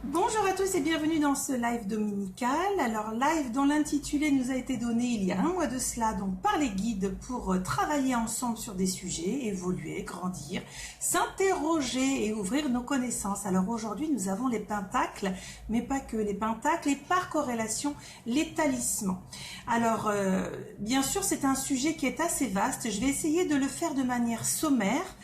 Bonjour à tous et bienvenue dans ce live dominical. Alors live dont l'intitulé nous a été donné il y a un mois de cela donc par les guides pour travailler ensemble sur des sujets, évoluer, grandir, s'interroger et ouvrir nos connaissances. Alors aujourd'hui nous avons les pentacles, mais pas que les pentacles, et par corrélation les talismans. Alors bien sûr c'est un sujet qui est assez vaste, je vais essayer de le faire de manière sommaire,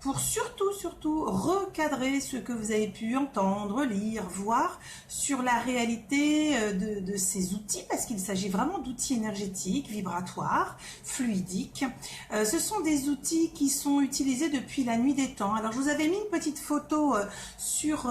pour surtout recadrer ce que vous avez pu entendre, lire, voir sur la réalité de ces outils, parce qu'il s'agit vraiment d'outils énergétiques, vibratoires, fluidiques. Ce sont des outils qui sont utilisés depuis la nuit des temps. Alors je vous avais mis une petite photo sur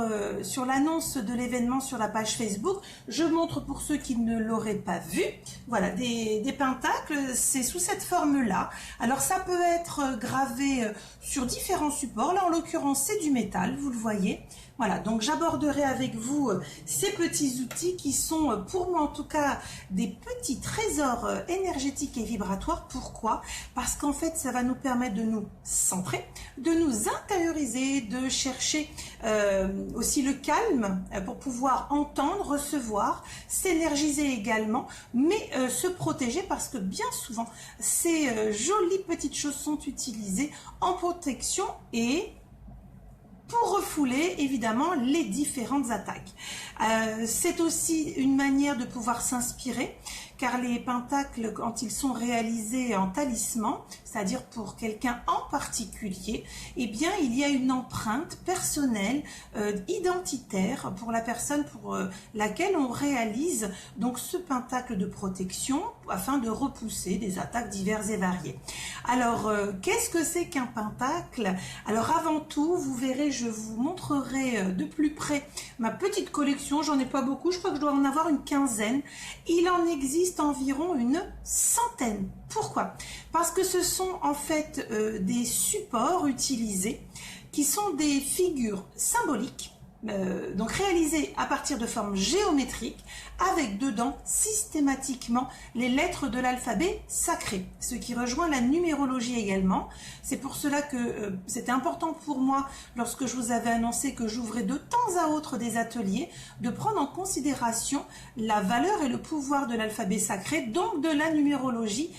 l'annonce de l'événement sur la page Facebook. Je montre pour ceux qui ne l'auraient pas vu. Voilà, des pentacles, c'est sous cette forme-là. Alors ça peut être gravé sur différents supports. Là en l'occurrence c'est du métal, vous le voyez. Voilà, donc j'aborderai avec vous ces petits outils qui sont pour moi en tout cas des petits trésors énergétiques et vibratoires. Pourquoi? Parce qu'en fait ça va nous permettre de nous centrer, de nous intérioriser, de chercher aussi le calme pour pouvoir entendre, recevoir, s'énergiser également, mais se protéger, parce que bien souvent ces jolies petites choses sont utilisées en protection et pour refouler évidemment les différentes attaques. C'est aussi une manière de pouvoir s'inspirer, car les pentacles, quand ils sont réalisés en talisman, c'est-à-dire pour quelqu'un en particulier, eh bien il y a une empreinte personnelle, identitaire pour la personne pour laquelle on réalise donc ce pentacle de protection afin de repousser des attaques diverses et variées. Alors qu'est-ce que c'est qu'un pentacle? Alors avant tout, vous verrez, je vous montrerai de plus près ma petite collection. J'en ai pas beaucoup, je crois que je dois en avoir une quinzaine. Il en existe environ une centaine. Pourquoi? Parce que ce sont en fait des supports utilisés qui sont des figures symboliques, donc réalisées à partir de formes géométriques, avec dedans systématiquement les lettres de l'alphabet sacré, ce qui rejoint la numérologie également. C'est pour cela que c'était important pour moi, lorsque je vous avais annoncé que j'ouvrais de temps à autre des ateliers, de prendre en considération la valeur et le pouvoir de l'alphabet sacré, donc de la numérologie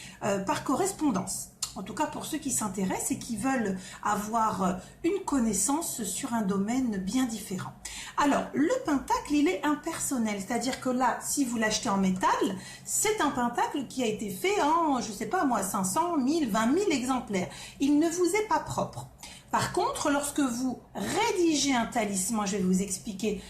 par correspondance. En tout cas pour ceux qui s'intéressent et qui veulent avoir une connaissance sur un domaine bien différent. Alors le pentacle, il est impersonnel, c'est-à-dire que là, si vous l'achetez en métal, c'est un pentacle qui a été fait en, je sais pas moi, 500, 1000, 20 000 exemplaires. Il ne vous est pas propre. Par contre, lorsque vous rédigez un talisman, je vais vous expliquer,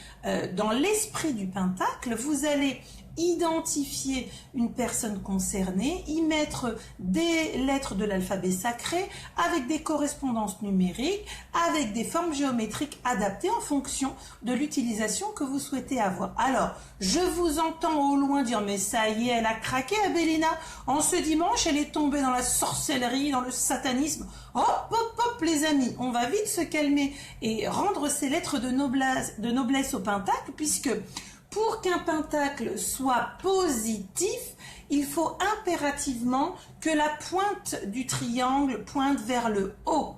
dans l'esprit du pentacle, vous allez identifier une personne concernée, y mettre des lettres de l'alphabet sacré avec des correspondances numériques, avec des formes géométriques adaptées en fonction de l'utilisation que vous souhaitez avoir. Alors, je vous entends au loin dire, mais ça y est, elle a craqué, Abélina. En ce dimanche, elle est tombée dans la sorcellerie, dans le satanisme. Hop, hop, hop, les amis, on va vite se calmer et rendre ces lettres de noblesse au pentacle, puisque pour qu'un pentacle soit positif, il faut impérativement que la pointe du triangle pointe vers le haut.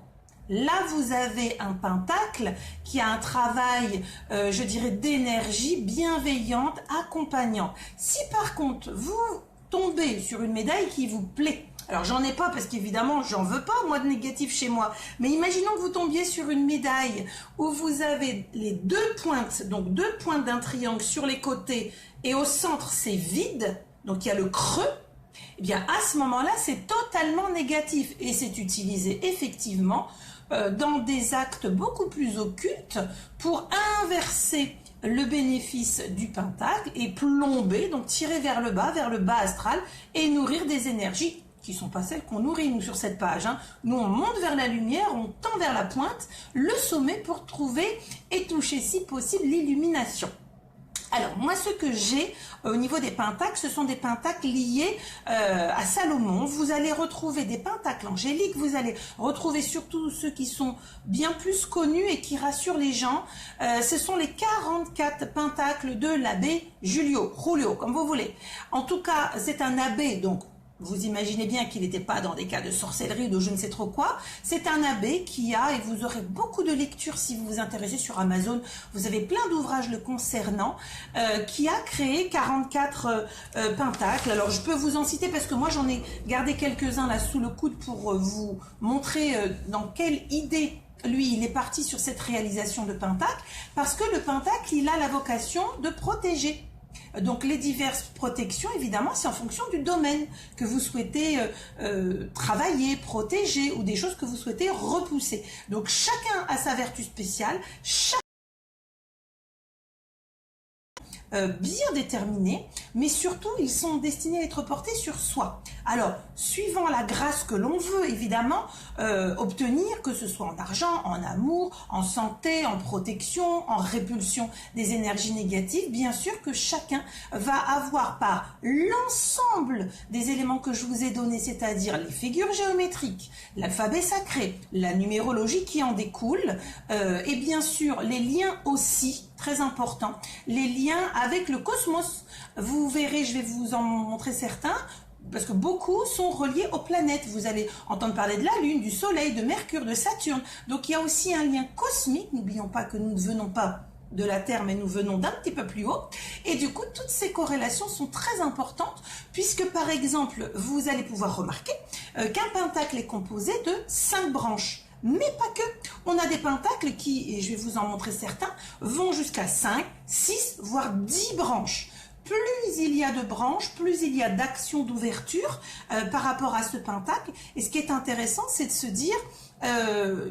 Là, vous avez un pentacle qui a un travail, je dirais, d'énergie bienveillante, accompagnante. Si par contre, vous tombez sur une médaille qui vous plaît, alors j'en ai pas parce qu'évidemment j'en veux pas moi de négatif chez moi, mais imaginons que vous tombiez sur une médaille où vous avez les deux pointes, donc deux pointes d'un triangle sur les côtés et au centre c'est vide, donc il y a le creux, eh bien à ce moment-là c'est totalement négatif et c'est utilisé effectivement dans des actes beaucoup plus occultes pour inverser le bénéfice du pentacle et plomber, donc tirer vers le bas astral et nourrir des énergies qui ne sont pas celles qu'on nourrit nous sur cette page. Nous on monte vers la lumière, on tend vers la pointe, le sommet pour trouver et toucher si possible l'illumination. Alors moi ce que j'ai au niveau des pentacles, ce sont des pentacles liés à Salomon. Vous allez retrouver des pentacles angéliques, vous allez retrouver surtout ceux qui sont bien plus connus et qui rassurent les gens. Ce sont les 44 pentacles de l'abbé Julio, comme vous voulez. En tout cas c'est un abbé donc vous imaginez bien qu'il n'était pas dans des cas de sorcellerie ou de je ne sais trop quoi. C'est un abbé qui a, et vous aurez beaucoup de lectures si vous vous intéressez sur Amazon, vous avez plein d'ouvrages le concernant, qui a créé 44 pentacles. Alors je peux vous en citer parce que moi j'en ai gardé quelques-uns là sous le coude pour vous montrer dans quelle idée lui, il est parti sur cette réalisation de pentacle, parce que le pentacle, il a la vocation de protéger. Donc les diverses protections, évidemment, c'est en fonction du domaine que vous souhaitez travailler, protéger, ou des choses que vous souhaitez repousser. Donc chacun a sa vertu spéciale, bien déterminés, mais surtout ils sont destinés à être portés sur soi. Alors, suivant la grâce que l'on veut, évidemment, obtenir, que ce soit en argent, en amour, en santé, en protection, en répulsion des énergies négatives, bien sûr que chacun va avoir par l'ensemble des éléments que je vous ai donnés, c'est-à-dire les figures géométriques, l'alphabet sacré, la numérologie qui en découle, et bien sûr les liens aussi, très important, les liens avec le cosmos. Vous verrez, je vais vous en montrer certains, parce que beaucoup sont reliés aux planètes. Vous allez entendre parler de la Lune, du Soleil, de Mercure, de Saturne. Donc il y a aussi un lien cosmique. N'oublions pas que nous ne venons pas de la Terre, mais nous venons d'un petit peu plus haut. Et du coup, toutes ces corrélations sont très importantes, puisque par exemple, vous allez pouvoir remarquer qu'un pentacle est composé de 5 branches. Mais pas que. On a des pentacles qui, et je vais vous en montrer certains, vont jusqu'à 5, 6, voire 10 branches. Plus il y a de branches, plus il y a d'actions d'ouverture par rapport à ce pentacle. Et ce qui est intéressant, c'est de se dire,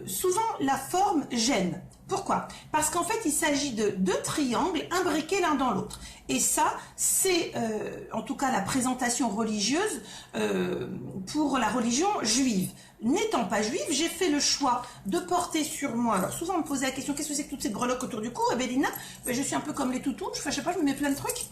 souvent la forme gêne. Pourquoi? Parce qu'en fait, il s'agit de 2 triangles imbriqués l'un dans l'autre. Et ça, c'est en tout cas la présentation religieuse pour la religion juive. N'étant pas juive, j'ai fait le choix de porter sur moi. Alors souvent on me posait la question, qu'est-ce que c'est que toutes ces breloques autour du cou, Abélina? Ben, je suis un peu comme les toutous, je sais pas, je me mets plein de trucs.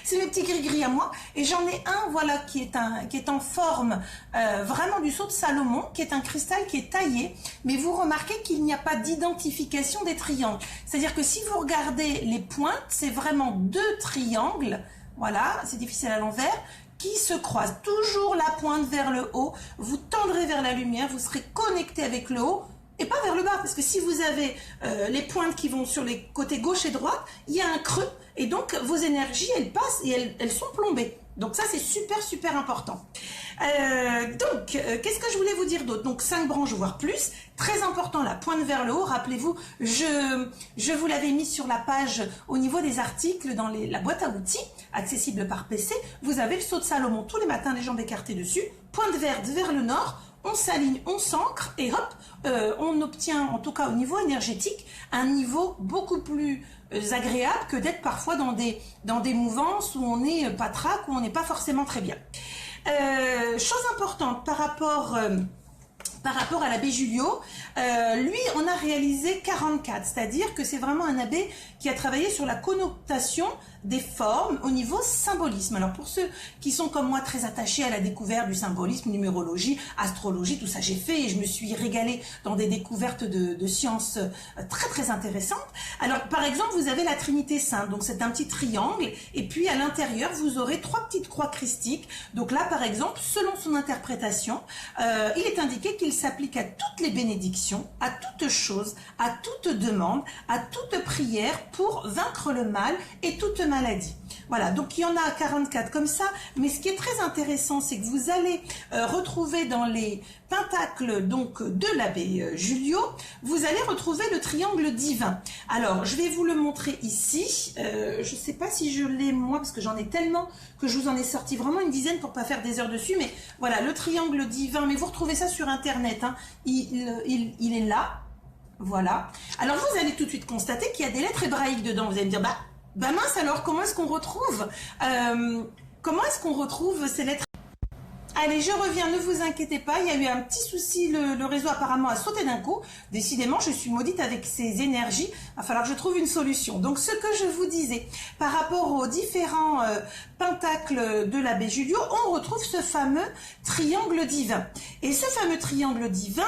C'est mes petits gris-gris à moi. Et j'en ai un, voilà, qui est en forme vraiment du sceau de Salomon, qui est un cristal qui est taillé. Mais vous remarquez qu'il n'y a pas d'identification des triangles. C'est-à-dire que si vous regardez les pointes, c'est vraiment 2 triangles. Voilà, c'est difficile à l'envers, qui se croisent, toujours la pointe vers le haut, vous tendrez vers la lumière, vous serez connecté avec le haut et pas vers le bas, parce que si vous avez les pointes qui vont sur les côtés gauche et droite, il y a un creux et donc vos énergies elles passent et elles sont plombées. Donc ça c'est super super important. Qu'est-ce que je voulais vous dire d'autre? Donc 5 branches voire plus, très important la pointe vers le haut. Rappelez-vous, je vous l'avais mis sur la page au niveau des articles dans la boîte à outils accessible par PC. Vous avez le sceau de Salomon tous les matins, les jambes écartées dessus, pointe verte vers le nord. On s'aligne, on s'ancre et hop, on obtient, en tout cas au niveau énergétique, un niveau beaucoup plus agréable que d'être parfois dans des mouvances où on est patraque, où on n'est pas forcément très bien. Chose importante par rapport à l'abbé Julio, lui on a réalisé 44, c'est-à-dire que c'est vraiment un abbé qui a travaillé sur la connotation des formes au niveau symbolisme. Alors pour ceux qui sont comme moi très attachés à la découverte du symbolisme, numérologie, astrologie, tout ça j'ai fait et je me suis régalée dans des découvertes de sciences très très intéressantes. Alors par exemple vous avez la Trinité Sainte, donc c'est un petit triangle et puis à l'intérieur vous aurez 3 petites croix christiques. Donc là par exemple selon son interprétation, il est indiqué qu'il s'applique à toutes les bénédictions, à toute chose, à toute demande, à toute prière pour vaincre le mal et toute maladie. Voilà, donc il y en a 44 comme ça, mais ce qui est très intéressant, c'est que vous allez retrouver dans les pentacles donc de l'abbé Julio, vous allez retrouver le triangle divin. Alors, je vais vous le montrer ici. Je ne sais pas si je l'ai moi, parce que j'en ai tellement que je vous en ai sorti vraiment une dizaine pour pas faire des heures dessus, mais voilà, le triangle divin, mais vous retrouvez ça sur Internet, hein. Il est là, voilà. Alors, vous allez tout de suite constater qu'il y a des lettres hébraïques dedans. Vous allez me dire, bah mince alors, comment est-ce qu'on retrouve ces lettres? Allez, je reviens, ne vous inquiétez pas, il y a eu un petit souci, le réseau apparemment a sauté d'un coup. Décidément, je suis maudite avec ces énergies, il va falloir que je trouve une solution. Donc, ce que je vous disais, par rapport aux différents pentacles de l'abbé Julio, on retrouve ce fameux triangle divin. Et ce fameux triangle divin,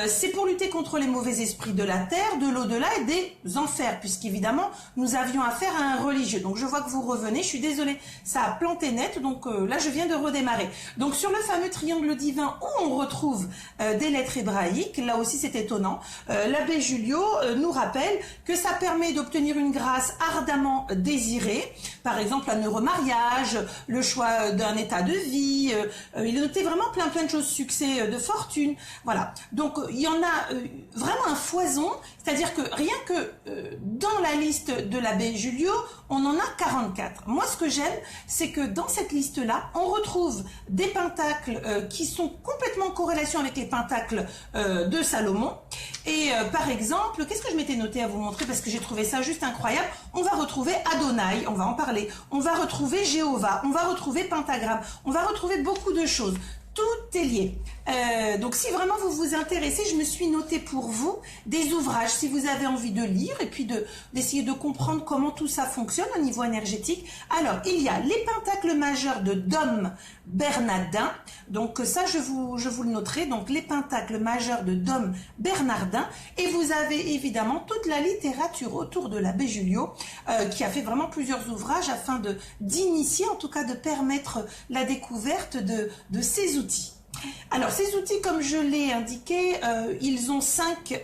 c'est pour lutter contre les mauvais esprits de la terre, de l'au-delà et des enfers, puisqu'évidemment, nous avions affaire à un religieux. Donc, je vois que vous revenez. Je suis désolée, ça a planté net. Donc, là, je viens de redémarrer. Donc, sur le fameux triangle divin où on retrouve des lettres hébraïques, là aussi, c'est étonnant. L'abbé Julio nous rappelle que ça permet d'obtenir une grâce ardemment désirée. Par exemple, un heureux mariage, le choix d'un état de vie. Il a noté vraiment plein de choses, succès de fortune. Voilà. Donc, il y en a vraiment un foison. C'est-à-dire que rien que dans la liste de l'abbé Julio, on en a 44. Moi, ce que j'aime, c'est que dans cette liste-là, on retrouve des pentacles qui sont complètement en corrélation avec les pentacles de Salomon. Et par exemple, qu'est-ce que je m'étais noté à vous montrer parce que j'ai trouvé ça juste incroyable. On va retrouver Adonai, on va en parler. On va retrouver Jéhovah, on va retrouver Pentagramme, on va retrouver beaucoup de choses. Tout est lié. Donc si vraiment vous vous intéressez, je me suis noté pour vous des ouvrages si vous avez envie de lire et puis d'essayer de comprendre comment tout ça fonctionne au niveau énergétique. Alors, il y a les pentacles majeurs de Dom Bernardin. Donc ça, je vous le noterai. Donc les pentacles majeurs de Dom Bernardin. Et vous avez évidemment toute la littérature autour de l'abbé Julio qui a fait vraiment plusieurs ouvrages afin d'initier, en tout cas de permettre la découverte de ces outils. Alors, ces outils, comme je l'ai indiqué, ils ont 5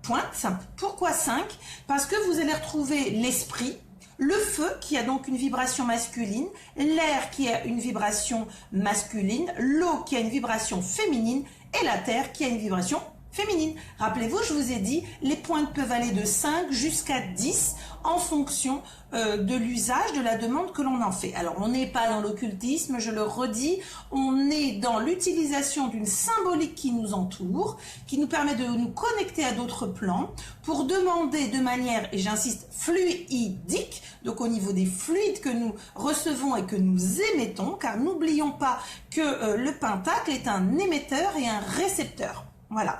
pointes. Pourquoi 5? Parce que vous allez retrouver l'esprit, le feu qui a donc une vibration masculine, l'air qui a une vibration masculine, l'eau qui a une vibration féminine et la terre qui a une vibration féminine. Rappelez-vous, je vous ai dit, les pointes peuvent aller de 5 jusqu'à 10 en fonction de l'usage, de la demande que l'on en fait. Alors, on n'est pas dans l'occultisme, je le redis, on est dans l'utilisation d'une symbolique qui nous entoure, qui nous permet de nous connecter à d'autres plans pour demander de manière, et j'insiste, fluidique, donc au niveau des fluides que nous recevons et que nous émettons, car n'oublions pas que le pentacle est un émetteur et un récepteur. Voilà,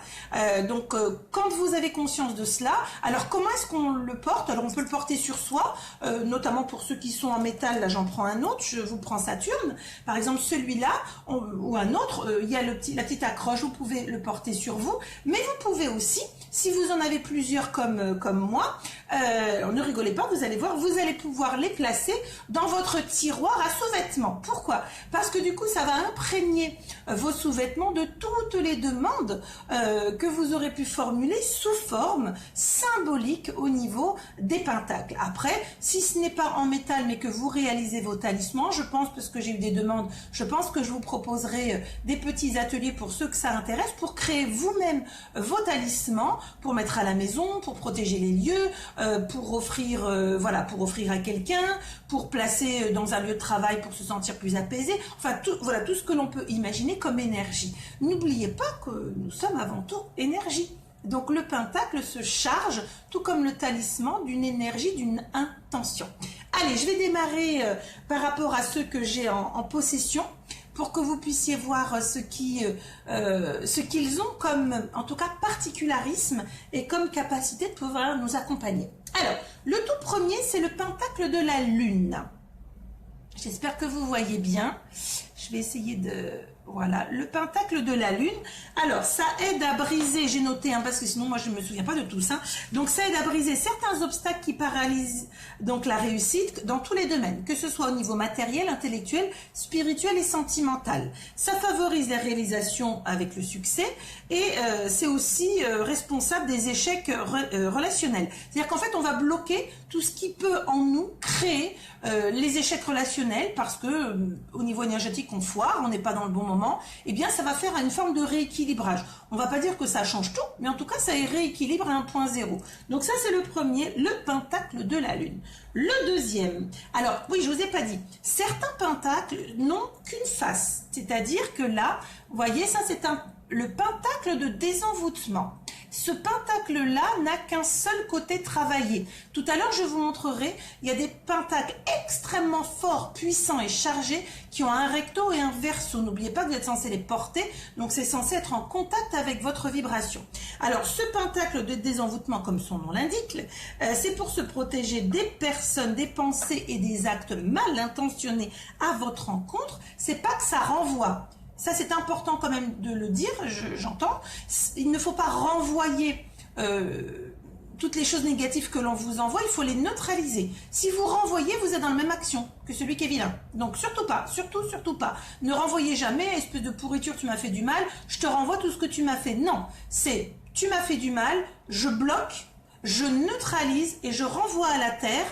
donc quand vous avez conscience de cela, alors comment est-ce qu'on le porte? Alors on peut le porter sur soi, notamment pour ceux qui sont en métal, là j'en prends un autre, je vous prends Saturne, par exemple celui-là, ou un autre, il y a la petite accroche, vous pouvez le porter sur vous, mais vous pouvez aussi, si vous en avez plusieurs comme moi, ne rigolez pas, vous allez voir, vous allez pouvoir les placer dans votre tiroir à sous-vêtements. Pourquoi? Parce que du coup ça va imprégner vos sous-vêtements de toutes les demandes que vous aurez pu formuler sous forme symbolique au niveau des pentacles. Après, si ce n'est pas en métal mais que vous réalisez vos talismans, je pense, parce que j'ai eu des demandes, je pense que je vous proposerai des petits ateliers pour ceux que ça intéresse, pour créer vous-même vos talismans, pour mettre à la maison, pour protéger les lieux, pour offrir, voilà, pour offrir à quelqu'un, pour placer dans un lieu de travail pour se sentir plus apaisé, enfin voilà, tout ce que l'on peut imaginer comme énergie. N'oubliez pas que nous sommes avant tout énergie. Donc le pentacle se charge, tout comme le talisman, d'une énergie, d'une intention. Allez, je vais démarrer par rapport à ceux que j'ai en possession, pour que vous puissiez voir ce qu'ils ont comme, en tout cas, particularisme et comme capacité de pouvoir nous accompagner. Alors, le tout premier, c'est le pentacle de la Lune. J'espère que vous voyez bien. Je vais essayer de... Voilà, le pentacle de la Lune. Alors, ça aide à briser, j'ai noté, hein, parce que sinon, moi, je ne me souviens pas de tout ça. Donc, ça aide à briser certains obstacles qui paralysent donc la réussite dans tous les domaines, que ce soit au niveau matériel, intellectuel, spirituel et sentimental. Ça favorise la réalisation avec le succès et c'est aussi responsable des échecs relationnels. C'est-à-dire qu'en fait, on va bloquer tout ce qui peut en nous créer les échecs relationnels parce que au niveau énergétique, on foire, on n'est pas dans le bon moment, et bien ça va faire une forme de rééquilibrage. On va pas dire que ça change tout, mais en tout cas ça rééquilibre à 1.0. Donc ça c'est le premier, le pentacle de la Lune. Le deuxième, alors oui, je vous ai pas dit, certains pentacles n'ont qu'une face, c'est-à-dire que là, vous voyez, ça c'est le pentacle de désenvoûtement. Ce pentacle-là n'a qu'un seul côté travaillé. Tout à l'heure, je vous montrerai, il y a des pentacles extrêmement forts, puissants et chargés qui ont un recto et un verso. N'oubliez pas que vous êtes censé les porter, donc c'est censé être en contact avec votre vibration. Alors, ce pentacle de désenvoûtement, comme son nom l'indique, c'est pour se protéger des personnes, des pensées et des actes mal intentionnés à votre encontre. C'est pas que ça renvoie. Ça, c'est important quand même de le dire, j'entends. Il ne faut pas renvoyer toutes les choses négatives que l'on vous envoie, il faut les neutraliser. Si vous renvoyez, vous êtes dans la même action que celui qui est vilain. Donc surtout pas, surtout pas. Ne renvoyez jamais, espèce de pourriture, tu m'as fait du mal, je te renvoie tout ce que tu m'as fait. Non, c'est tu m'as fait du mal, je bloque, je neutralise et je renvoie à la terre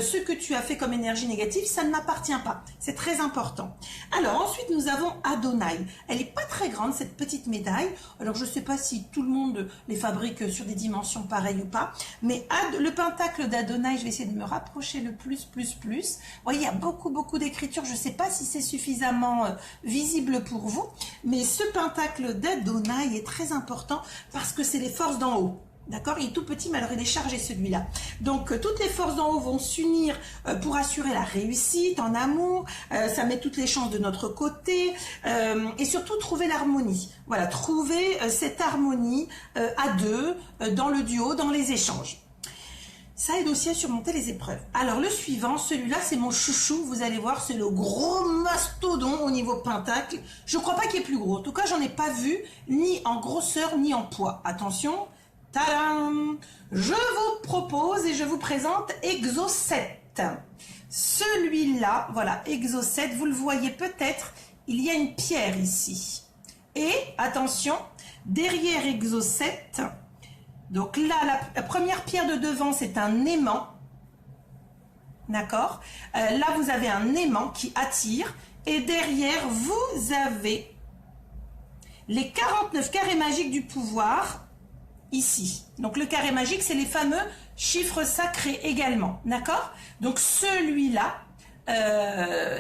ce que tu as fait comme énergie négative, ça ne m'appartient pas. C'est très important. Alors ensuite nous avons Adonai. Elle n'est pas très grande cette petite médaille. Alors je ne sais pas si tout le monde les fabrique sur des dimensions pareilles ou pas. Mais le pentacle d'Adonai, je vais essayer de me rapprocher le plus. Vous voyez, il y a beaucoup d'écriture. Je ne sais pas si c'est suffisamment visible pour vous. Mais ce pentacle d'Adonai est très important parce que c'est les forces d'en haut. D'accord, il est tout petit, mais alors il est chargé celui-là. Donc toutes les forces d'en haut vont s'unir pour assurer la réussite en amour. Ça met toutes les chances de notre côté et surtout trouver l'harmonie. Voilà, trouver cette harmonie à deux, dans le duo, dans les échanges. Ça aide aussi à surmonter les épreuves. Alors le suivant, celui-là c'est mon chouchou, vous allez voir, c'est le gros mastodon au niveau pentacle. Je ne crois pas qu'il est plus gros, en tout cas j'en ai pas vu, ni en grosseur, ni en poids. Attention. Tadam! Je vous propose et je vous présente Exo 7. Celui-là, voilà, Exo 7, vous le voyez peut-être, il y a une pierre ici. Et, attention, derrière Exo 7, donc là, la première pierre de devant, c'est un aimant. D'accord? Là, vous avez un aimant qui attire. Et derrière, vous avez les 49 carrés magiques du pouvoir. Ici. Donc le carré magique, c'est les fameux chiffres sacrés également. D'accord? Donc celui-là,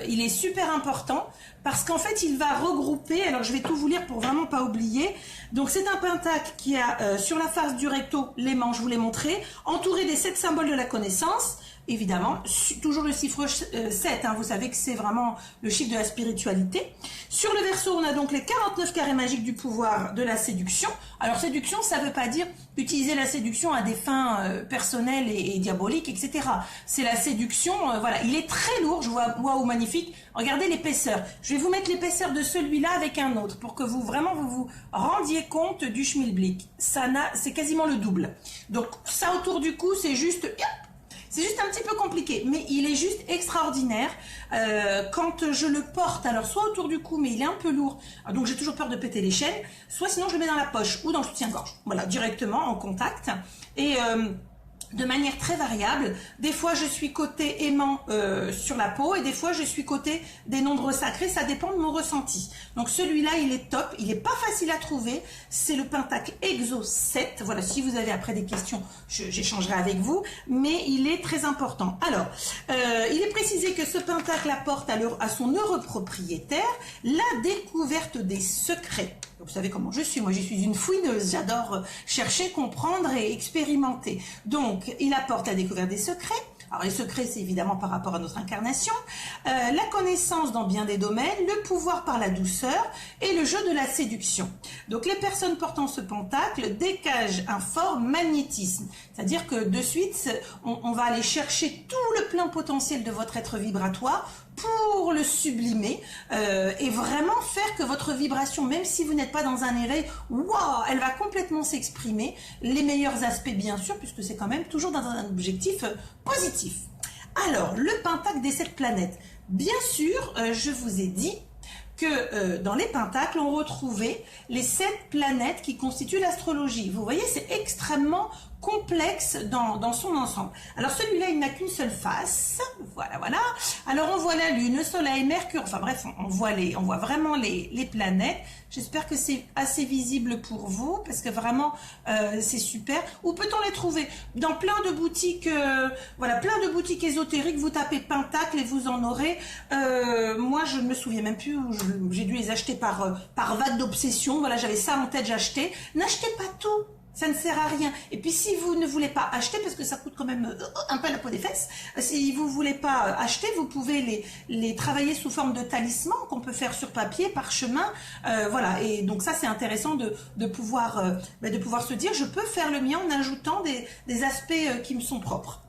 il est super important parce qu'en fait, il va regrouper, alors je vais tout vous lire pour vraiment pas oublier. Donc c'est un pentacle qui a sur la face du recto l'aimant, je vous l'ai montré, entouré des 7 symboles de la connaissance. Évidemment, toujours le chiffre 7, hein, vous savez que c'est vraiment le chiffre de la spiritualité. Sur le verso, on a donc les 49 carrés magiques du pouvoir de la séduction. Alors séduction, ça ne veut pas dire utiliser la séduction à des fins personnelles et diaboliques, etc. C'est la séduction, voilà, il est très lourd, je vois, waouh, magnifique. Regardez l'épaisseur. Je vais vous mettre l'épaisseur de celui-là avec un autre pour que vous vous rendiez compte du schmilblick. C'est quasiment le double. Donc ça autour du cou, c'est juste... C'est juste un petit peu compliqué, mais il est juste extraordinaire. Quand je le porte, alors soit autour du cou, mais il est un peu lourd, donc j'ai toujours peur de péter les chaînes, soit sinon je le mets dans la poche ou dans le soutien-gorge. Voilà, directement en contact. Et de manière très variable. Des fois, je suis côté aimant sur la peau et des fois, je suis côté des nombres sacrés. Ça dépend de mon ressenti. Donc, celui-là, il est top. Il n'est pas facile à trouver. C'est le pentacle Exo 7. Voilà, si vous avez après des questions, j'échangerai avec vous. Mais il est très important. Alors, il est précisé que ce pentacle apporte à son heureux propriétaire la découverte des secrets. Vous savez comment je suis, moi je suis une fouineuse, j'adore chercher, comprendre et expérimenter. Donc, il apporte la découverte des secrets. Alors les secrets, c'est évidemment par rapport à notre incarnation, la connaissance dans bien des domaines, le pouvoir par la douceur et le jeu de la séduction. Donc les personnes portant ce pentacle dégagent un fort magnétisme. C'est-à-dire que de suite, on va aller chercher tout le plein potentiel de votre être vibratoire pour le sublimer et vraiment faire que votre vibration, même si vous n'êtes pas dans un éveil, waouh, elle va complètement s'exprimer. Les meilleurs aspects, bien sûr, puisque c'est quand même toujours dans un objectif positif. Alors, le pentacle des 7 planètes. Bien sûr, je vous ai dit que dans les pentacles, on retrouvait les 7 planètes qui constituent l'astrologie. Vous voyez, c'est extrêmement complexe dans son ensemble. Alors celui-là, il n'a qu'une seule face. Voilà, voilà. Alors on voit la Lune, le Soleil, Mercure. Enfin bref, on voit vraiment les planètes. J'espère que c'est assez visible pour vous parce que vraiment c'est super. Où peut-on les trouver? Dans plein de boutiques, voilà, plein de boutiques ésotériques. Vous tapez pentacle et vous en aurez. Moi, je ne me souviens même plus où j'ai dû les acheter par vague d'obsession. Voilà, j'avais ça en tête, j'achetais. N'achetez pas tout. Ça ne sert à rien. Et puis si vous ne voulez pas acheter, parce que ça coûte quand même un peu la peau des fesses, si vous ne voulez pas acheter, vous pouvez les travailler sous forme de talisman qu'on peut faire sur papier, parchemin. Voilà. Et donc ça, c'est intéressant de pouvoir se dire, je peux faire le mien en ajoutant des aspects qui me sont propres.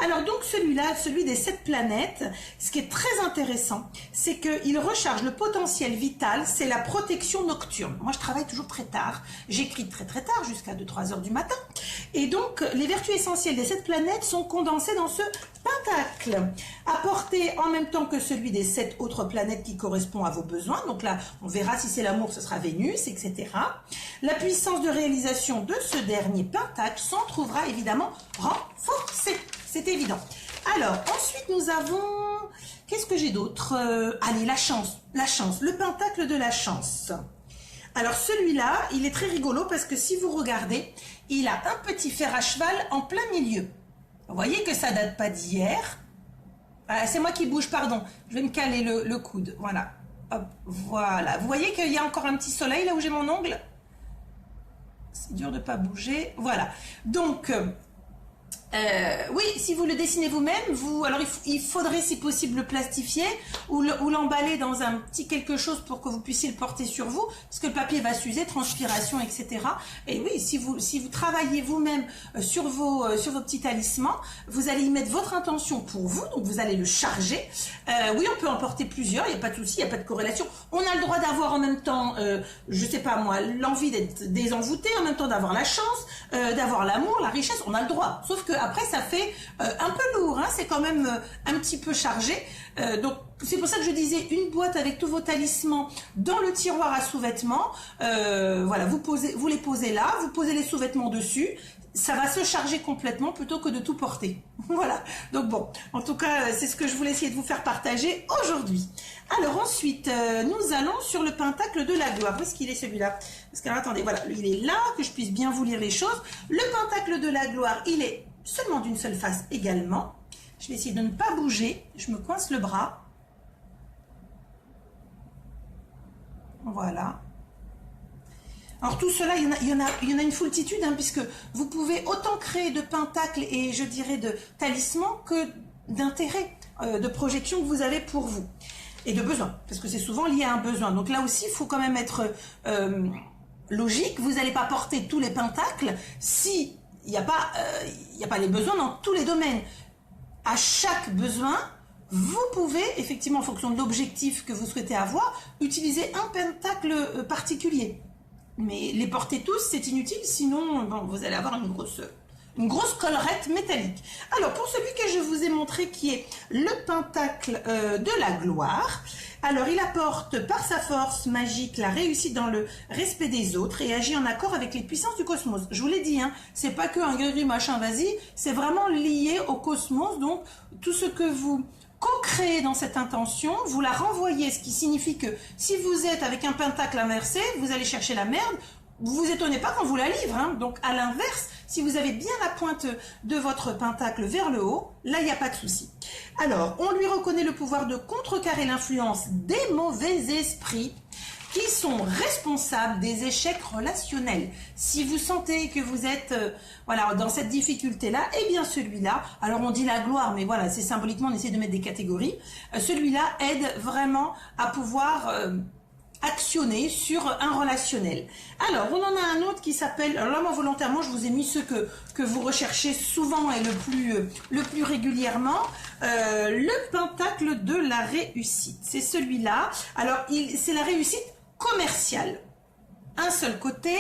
Alors donc celui-là, celui des 7 planètes, ce qui est très intéressant, c'est qu'il recharge le potentiel vital, c'est la protection nocturne. Moi je travaille toujours très tard, j'écris très tard, jusqu'à 2-3 heures du matin. Et donc les vertus essentielles des 7 planètes sont condensées dans ce pentacle, apporté en même temps que celui des 7 autres planètes qui correspond à vos besoins. Donc là, on verra si c'est l'amour, ce sera Vénus, etc. La puissance de réalisation de ce dernier pentacle s'en trouvera évidemment renforcée. C'est évident. Alors, ensuite, nous avons... Qu'est-ce que j'ai d'autre? Allez, la chance, le pentacle de la chance. Alors, celui-là, il est très rigolo parce que si vous regardez, il a un petit fer à cheval en plein milieu. Vous voyez que ça date pas d'hier. Ah, c'est moi qui bouge, pardon. Je vais me caler le coude. Voilà. Hop, voilà. Vous voyez qu'il y a encore un petit soleil là où j'ai mon ongle? C'est dur de ne pas bouger. Voilà. Donc... oui, si vous le dessinez vous-même, alors il faudrait si possible le plastifier ou l'emballer dans un petit quelque chose pour que vous puissiez le porter sur vous, parce que le papier va s'user, transpiration, etc. Et oui, si vous travaillez vous-même sur vos petits talismans, vous allez y mettre votre intention pour vous, donc vous allez le charger. Oui, on peut en porter plusieurs, il n'y a pas de souci, il n'y a pas de corrélation. On a le droit d'avoir en même temps, je sais pas moi, l'envie d'être désenvoûté, en même temps d'avoir la chance, d'avoir l'amour, la richesse, on a le droit. Sauf que après ça fait un peu lourd, hein, c'est quand même un petit peu chargé. Donc c'est pour ça que je disais une boîte avec tous vos talismans dans le tiroir à sous-vêtements. Voilà, vous les posez là, vous posez les sous-vêtements dessus. Ça va se charger complètement plutôt que de tout porter. Voilà. Donc bon, en tout cas, c'est ce que je voulais essayer de vous faire partager aujourd'hui. Alors ensuite, nous allons sur le pentacle de la gloire. Où est-ce qu'il est celui-là? Parce que alors, attendez, voilà, il est là, que je puisse bien vous lire les choses. Le pentacle de la gloire, il est seulement d'une seule face également. Je vais essayer de ne pas bouger. Je me coince le bras. Voilà. Alors tout cela, il y en a une foultitude, hein, puisque vous pouvez autant créer de pentacles et je dirais de talismans que d'intérêts, de projections que vous avez pour vous. Et de besoins, parce que c'est souvent lié à un besoin. Donc là aussi, il faut quand même être logique. Vous n'allez pas porter tous les pentacles si il n'y a pas les besoins dans tous les domaines. À chaque besoin, vous pouvez, effectivement, en fonction de l'objectif que vous souhaitez avoir, utiliser un pentacle particulier. Mais les porter tous, c'est inutile, sinon bon, vous allez avoir une grosse collerette métallique. Alors, pour celui que je vous ai montré, qui est le pentacle de la gloire, alors il apporte par sa force magique la réussite dans le respect des autres et agit en accord avec les puissances du cosmos. Je vous l'ai dit, hein, c'est pas que un gris machin vas-y, c'est vraiment lié au cosmos, donc tout ce que vous co-créez dans cette intention, vous la renvoyez, ce qui signifie que si vous êtes avec un pentacle inversé, vous allez chercher la merde, vous vous étonnez pas quand vous la livre, hein. Donc à l'inverse, si vous avez bien la pointe de votre pentacle vers le haut, là il n'y a pas de souci. Alors, on lui reconnaît le pouvoir de contrecarrer l'influence des mauvais esprits qui sont responsables des échecs relationnels. Si vous sentez que vous êtes voilà, dans cette difficulté-là, eh bien celui-là, alors on dit la gloire, mais voilà, c'est symboliquement, on essaie de mettre des catégories, celui-là aide vraiment à pouvoir actionner sur un relationnel. Alors, on en a un autre qui s'appelle, alors là, moi, volontairement, je vous ai mis ceux que vous recherchez souvent et le plus régulièrement, le pentacle de la réussite. C'est celui-là. Alors, c'est la réussite commerciale. Un seul côté,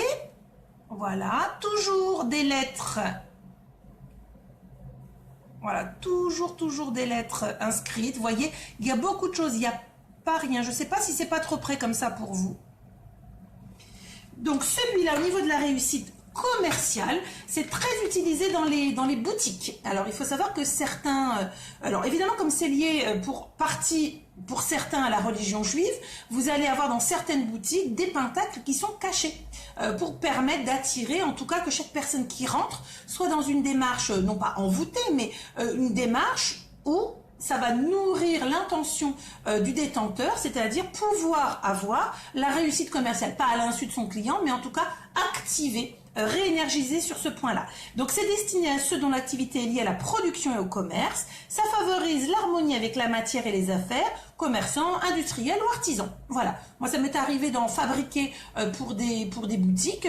voilà, toujours des lettres, voilà, toujours des lettres inscrites. Vous voyez, il y a beaucoup de choses, il y a pas rien. Je ne sais pas si c'est pas trop près comme ça pour vous. Donc celui-là, au niveau de la réussite commerciale, c'est très utilisé dans les boutiques. Alors il faut savoir que certains, alors évidemment comme c'est lié pour certains à la religion juive, vous allez avoir dans certaines boutiques des pentacles qui sont cachés pour permettre d'attirer, en tout cas que chaque personne qui rentre soit dans une démarche, non pas envoûtée, mais une démarche où ça va nourrir l'intention du détenteur, c'est-à-dire pouvoir avoir la réussite commerciale, pas à l'insu de son client, mais en tout cas activer, réénergiser sur ce point-là. Donc c'est destiné à ceux dont l'activité est liée à la production et au commerce, ça favorise l'harmonie avec la matière et les affaires, commerçants, industriels ou artisans. Voilà. Moi, ça m'est arrivé d'en fabriquer pour des boutiques,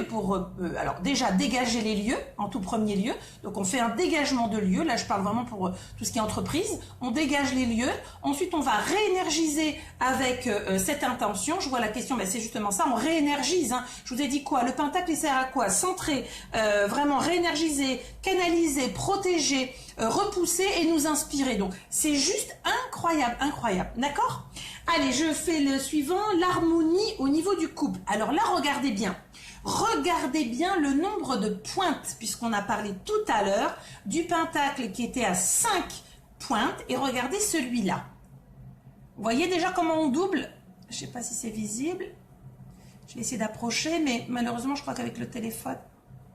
alors déjà dégager les lieux en tout premier lieu. Donc on fait un dégagement de lieux. Là, je parle vraiment pour tout ce qui est entreprise. On dégage les lieux. Ensuite, on va réénergiser avec cette intention. Je vois la question, ben, c'est justement ça. On réénergise. Hein. Je vous ai dit quoi? Le pentacle, il sert à quoi? Centrer, vraiment réénergiser, canaliser, protéger, repousser et nous inspirer. Donc c'est juste incroyable, incroyable. D'accord? Allez, je fais le suivant, l'harmonie au niveau du couple. Alors là, regardez bien. Regardez bien le nombre de pointes, puisqu'on a parlé tout à l'heure du pentacle qui était à 5 pointes. Et regardez celui-là. Vous voyez déjà comment on double? Je ne sais pas si c'est visible. Je vais essayer d'approcher, mais malheureusement, je crois qu'avec le téléphone...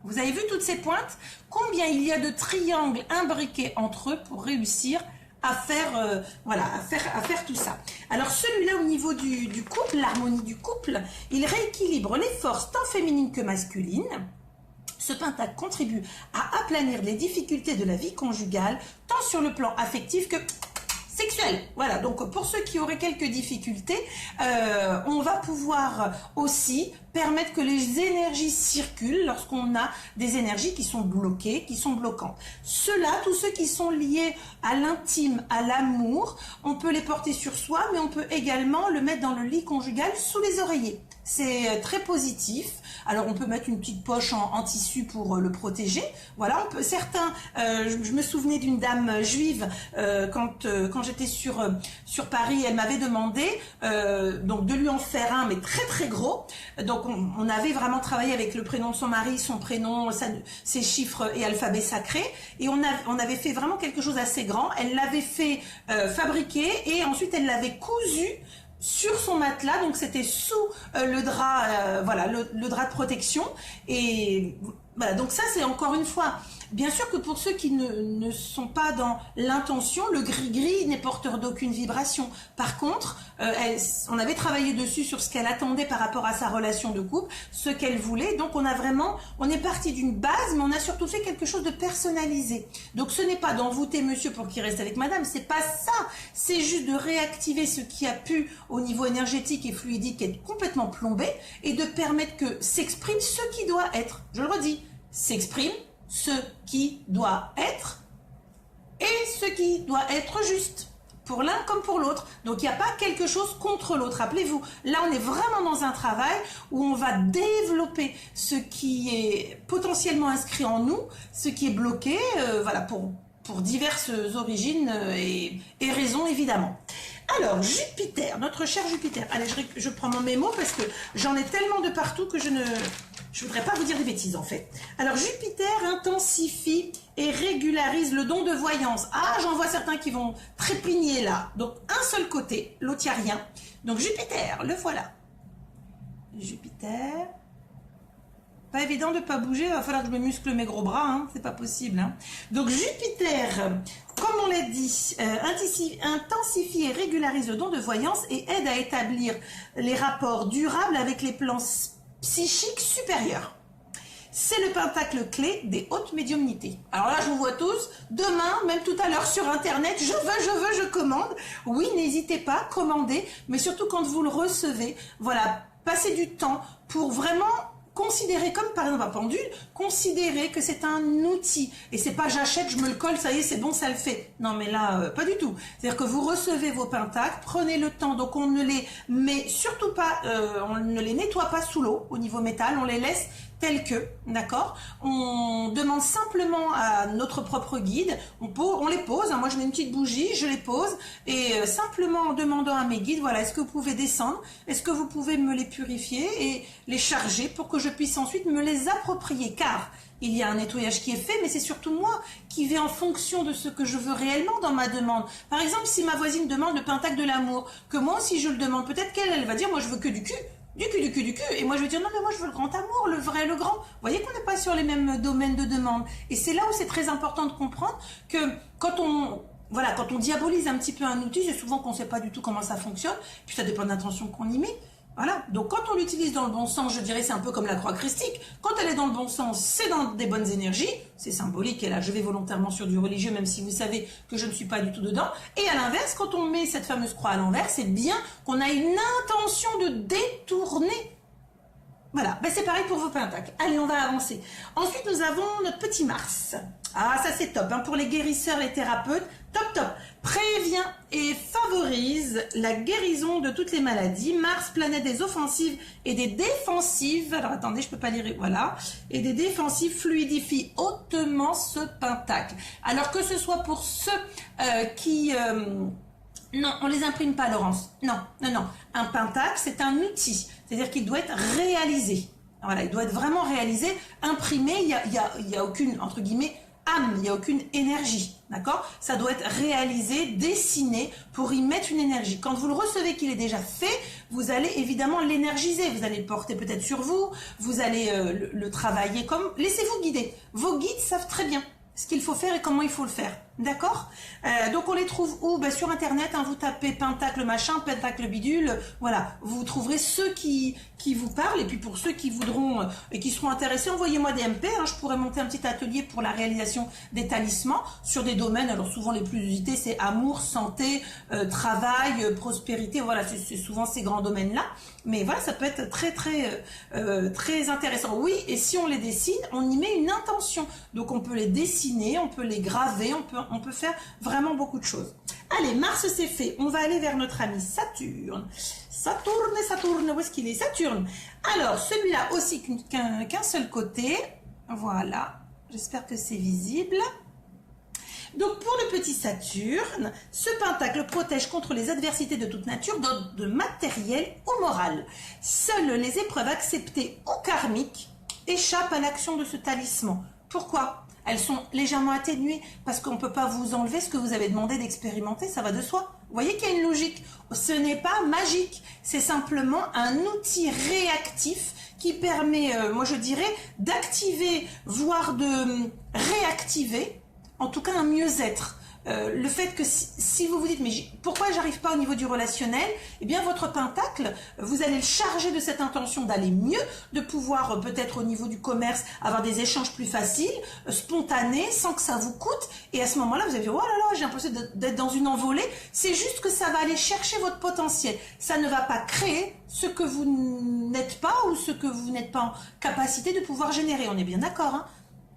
Vous avez vu toutes ces pointes? Combien il y a de triangles imbriqués entre eux pour réussir à faire, voilà, à faire tout ça. Alors celui-là au niveau du couple, l'harmonie du couple, il rééquilibre les forces tant féminines que masculines. Ce pentacle contribue à aplanir les difficultés de la vie conjugale, tant sur le plan affectif que sexuel. Voilà, donc pour ceux qui auraient quelques difficultés, on va pouvoir aussi permettre que les énergies circulent lorsqu'on a des énergies qui sont bloquées, qui sont bloquantes. Ceux-là, tous ceux qui sont liés à l'intime, à l'amour, on peut les porter sur soi, mais on peut également le mettre dans le lit conjugal sous les oreillers. C'est très positif. Alors on peut mettre une petite poche en tissu pour le protéger. Voilà, on peut, certains, je me souvenais d'une dame juive quand j'étais sur Paris, elle m'avait demandé donc de lui en faire un, mais très très gros. Donc on avait vraiment travaillé avec le prénom de son mari, son prénom, ses chiffres et alphabet sacré, et on avait fait vraiment quelque chose assez grand. Elle l'avait fait fabriquer et ensuite elle l'avait cousu sur son matelas, donc c'était sous le drap, voilà, le drap de protection. Et voilà, donc ça c'est encore une fois, bien sûr que pour ceux qui ne sont pas dans l'intention, le gris-gris n'est porteur d'aucune vibration. Par contre, on avait travaillé dessus sur ce qu'elle attendait par rapport à sa relation de couple, ce qu'elle voulait. Donc on est parti d'une base, mais on a surtout fait quelque chose de personnalisé. Donc ce n'est pas d'envoûter monsieur pour qu'il reste avec madame, c'est pas ça. C'est juste de réactiver ce qui a pu au niveau énergétique et fluidique être complètement plombé et de permettre que s'exprime ce qui doit être. Je le redis, s'exprime ce qui doit être et ce qui doit être juste pour l'un comme pour l'autre. Donc il n'y a pas quelque chose contre l'autre. Rappelez-vous, là on est vraiment dans un travail où on va développer ce qui est potentiellement inscrit en nous, ce qui est bloqué, voilà, pour diverses origines et raisons évidemment. Alors Jupiter, notre cher Jupiter. Allez, je prends mon mémo parce que j'en ai tellement de partout que je voudrais pas vous dire des bêtises en fait. Alors Jupiter intensifie et régularise le don de voyance. Ah, j'en vois certains qui vont trépigner là. Donc un seul côté, l'autre il n'y a rien. Donc Jupiter, le voilà. Jupiter. Pas évident de ne pas bouger, il va falloir que je me muscle mes gros bras, hein. C'est pas possible. Hein. Donc Jupiter, comme on l'a dit, intensifie et régularise le don de voyance et aide à établir les rapports durables avec les plans psychiques supérieurs. C'est le pentacle clé des hautes médiumnités. Alors là, je vous vois tous. Demain, même tout à l'heure sur Internet, je commande. Oui, n'hésitez pas, commandez. Mais surtout quand vous le recevez, voilà, passez du temps pour vraiment considérer, comme par exemple un pendule, considérer que c'est un outil. Et c'est pas j'achète, je me le colle, ça y est, c'est bon, ça le fait. Non, mais là, pas du tout. C'est-à-dire que vous recevez vos pentacles, prenez le temps, donc on ne les met surtout pas, on ne les nettoie pas sous l'eau au niveau métal, on les laisse tels que, d'accord? On demande simplement à notre propre guide, on les pose, hein, moi je mets une petite bougie, je les pose, et simplement en demandant à mes guides, voilà, est-ce que vous pouvez descendre, est-ce que vous pouvez me les purifier et les charger pour que je puisse ensuite me les approprier, car il y a un nettoyage qui est fait, mais c'est surtout moi qui vais en fonction de ce que je veux réellement dans ma demande. Par exemple, si ma voisine demande le pentacle de l'amour, que moi aussi je le demande, peut-être qu'elle va dire, moi je veux que du cul, et moi je vais dire non mais moi je veux le grand amour, le vrai, le grand. Vous voyez qu'on n'est pas sur les mêmes domaines de demande. Et c'est là où c'est très important de comprendre que quand on diabolise un petit peu un outil, c'est souvent qu'on ne sait pas du tout comment ça fonctionne, puis ça dépend de l'intention qu'on y met. Voilà, donc quand on l'utilise dans le bon sens, je dirais c'est un peu comme la croix christique. Quand elle est dans le bon sens, c'est dans des bonnes énergies, c'est symbolique, et là je vais volontairement sur du religieux, même si vous savez que je ne suis pas du tout dedans. Et à l'inverse, quand on met cette fameuse croix à l'envers, c'est bien qu'on a une intention de détourner. Voilà, ben c'est pareil pour vos pentacles. Allez, on va avancer. Ensuite, nous avons notre petit Mars. Ah, ça c'est top, hein, pour les guérisseurs, les thérapeutes, top top. Prévient et favorise la guérison de toutes les maladies. Mars, planète des offensives et des défensives. Alors attendez, je peux pas lire, voilà. Et des défensives fluidifie hautement ce pentacle. Alors que ce soit pour ceux qui... non, on les imprime pas, Laurence. Non, non, non. Un pentacle, c'est un outil. C'est-à-dire qu'il doit être réalisé. Voilà, il doit être vraiment réalisé, imprimé. Il y a aucune, entre guillemets, âme, il n'y a aucune énergie, d'accord? Ça doit être réalisé, dessiné pour y mettre une énergie. Quand vous le recevez qu'il est déjà fait, vous allez évidemment l'énergiser. Vous allez le porter peut-être sur vous, vous allez le travailler comme... Laissez-vous guider. Vos guides savent très bien ce qu'il faut faire et comment il faut le faire. D'accord? Donc on les trouve où? Ben, sur internet, hein, vous tapez pentacle machin, pentacle bidule, voilà, vous trouverez ceux qui vous parlent, et puis pour ceux qui voudront et qui seront intéressés, envoyez-moi des MP, hein, je pourrais monter un petit atelier pour la réalisation des talismans sur des domaines, alors souvent les plus usités c'est amour, santé, travail, prospérité, voilà, c'est souvent ces grands domaines-là, mais voilà, ça peut être très très intéressant. Oui, et si on les dessine, on y met une intention, donc on peut les dessiner, on peut les graver, on peut faire vraiment beaucoup de choses. Allez, Mars c'est fait. On va aller vers notre ami Saturne. Saturne, où est-ce qu'il est? Saturne. Alors, celui-là aussi qu'un seul côté. Voilà. J'espère que c'est visible. Donc, pour le petit Saturne, ce pentacle protège contre les adversités de toute nature, de matériel ou moral. Seules les épreuves acceptées ou karmiques échappent à l'action de ce talisman. Pourquoi? Elles sont légèrement atténuées parce qu'on ne peut pas vous enlever ce que vous avez demandé d'expérimenter, ça va de soi. Vous voyez qu'il y a une logique. Ce n'est pas magique, c'est simplement un outil réactif qui permet, moi je dirais, d'activer, voire de réactiver, en tout cas un mieux-être. Le fait que si vous vous dites mais pourquoi j'arrive pas au niveau du relationnel, eh bien votre pentacle, vous allez le charger de cette intention d'aller mieux, de pouvoir peut-être au niveau du commerce avoir des échanges plus faciles, spontanés, sans que ça vous coûte, et à ce moment-là vous allez dire oh là là, j'ai l'impression d'être dans une envolée. C'est juste que ça va aller chercher votre potentiel, ça ne va pas créer ce que vous n'êtes pas ou ce que vous n'êtes pas en capacité de pouvoir générer, on est bien d'accord, hein?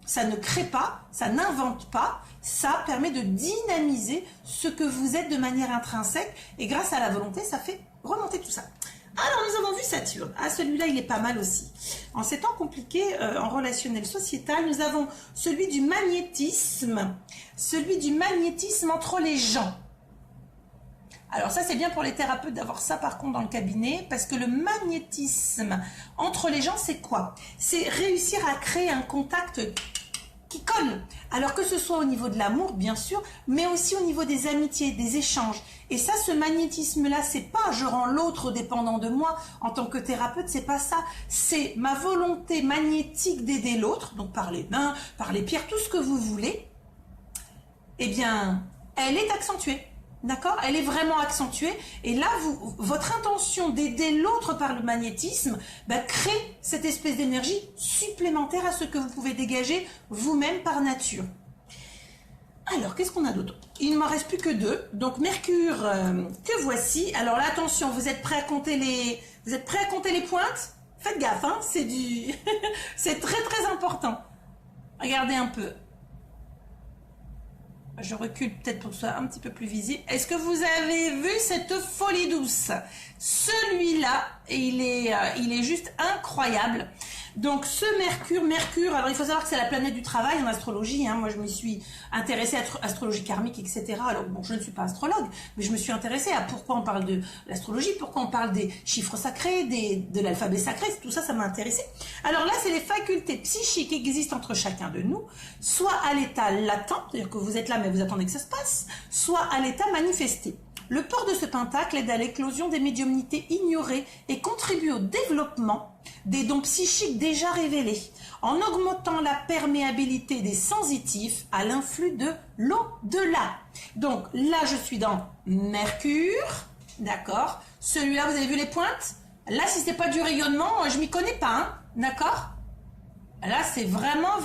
Ça ne crée pas, ça n'invente pas, ça permet de dynamiser ce que vous êtes de manière intrinsèque, et grâce à la volonté, ça fait remonter tout ça. Alors, nous avons vu Saturne. Ah, celui-là, il est pas mal aussi. En ces temps compliqués, en relationnel sociétal, nous avons celui du magnétisme entre les gens. Alors ça, c'est bien pour les thérapeutes d'avoir ça par contre dans le cabinet, parce que le magnétisme entre les gens, c'est quoi? C'est réussir à créer un contact qui colle. Alors que ce soit au niveau de l'amour, bien sûr, mais aussi au niveau des amitiés, des échanges. Et ça, ce magnétisme-là, c'est pas je rends l'autre dépendant de moi en tant que thérapeute, c'est pas ça. C'est ma volonté magnétique d'aider l'autre, donc par les mains, par les pierres, tout ce que vous voulez. Eh bien, elle est accentuée. D'accord? Elle est vraiment accentuée. Et là, votre intention d'aider l'autre par le magnétisme crée cette espèce d'énergie supplémentaire à ce que vous pouvez dégager vous-même par nature. Alors, qu'est-ce qu'on a d'autre? Il ne m'en reste plus que deux. Donc, Mercure, que voici. Alors là, attention, vous êtes prêts à compter les pointes? Faites gaffe, hein? C'est très très important. Regardez un peu. Je recule peut-être pour que ce soit un petit peu plus visible. Est-ce que vous avez vu cette folie douce? Celui-là, il est juste incroyable. Donc ce Mercure, alors il faut savoir que c'est la planète du travail en astrologie, hein. Moi je me suis intéressée à astrologie karmique, etc. Alors bon, je ne suis pas astrologue, mais je me suis intéressée à pourquoi on parle de l'astrologie, pourquoi on parle des chiffres sacrés, de l'alphabet sacré, tout ça, ça m'a intéressée. Alors là, c'est les facultés psychiques qui existent entre chacun de nous, soit à l'état latent, c'est-à-dire que vous êtes là mais vous attendez que ça se passe, soit à l'état manifesté. Le port de ce pentacle aide à l'éclosion des médiumnités ignorées et contribue au développement des dons psychiques déjà révélés, en augmentant la perméabilité des sensitifs à l'influx de l'au-delà. Donc là, je suis dans Mercure, d'accord. Celui-là, vous avez vu les pointes? Là, si c'est pas du rayonnement, je m'y connais pas, hein, d'accord? Là, c'est vraiment